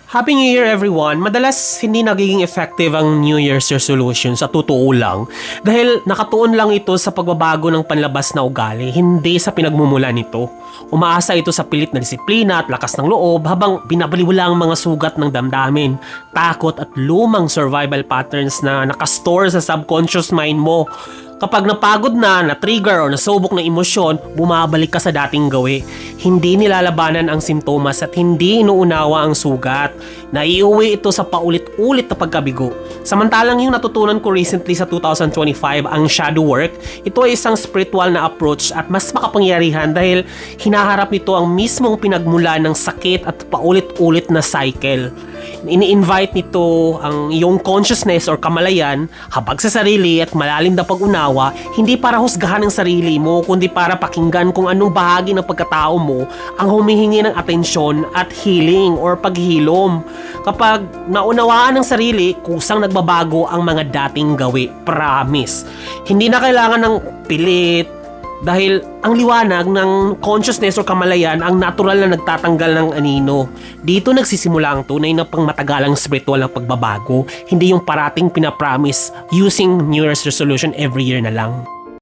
Happy New Year everyone! Madalas hindi nagiging effective ang New Year's resolution sa totoo lang dahil nakatuon lang ito sa pagbabago ng panlabas na ugali, hindi sa pinagmumula nito. Umaasa ito sa pilit na disiplina at lakas ng loob habang binabaliwala ang mga sugat ng damdamin, takot at lumang survival patterns na nakastore sa subconscious mind mo. Kapag napagod na-trigger o nasubok ng emosyon, bumabalik ka sa dating gawi. Hindi nilalabanan ang simptomas at hindi inuunawa ang sugat. Naiuwi ito sa paulit-ulit na pagkabigo. Samantalang yung natutunan ko recently sa 2025 ang shadow work, ito ay isang spiritual na approach at mas makapangyarihan dahil hinaharap nito ang mismong pinagmula ng sakit at paulit-ulit na cycle. Ini-invite nito ang iyong consciousness or kamalayan, habag sa sarili at malalim na pag-unawa, hindi para husgahan ang sarili mo, kundi para pakinggan kung anong bahagi ng pagkatao mo ang humihingi ng atensyon at healing or paghilom. Kapag naunawaan ng sarili, kusang nagbabago ang mga dating gawi. Promise. Hindi na kailangan ng pilit, dahil ang liwanag ng consciousness o kamalayan ang natural na nagtatanggal ng anino. Dito nagsisimula ang tunay na pangmatagalang spiritual na pagbabago, hindi yung parating pinapromise using New Year's resolution every year na lang.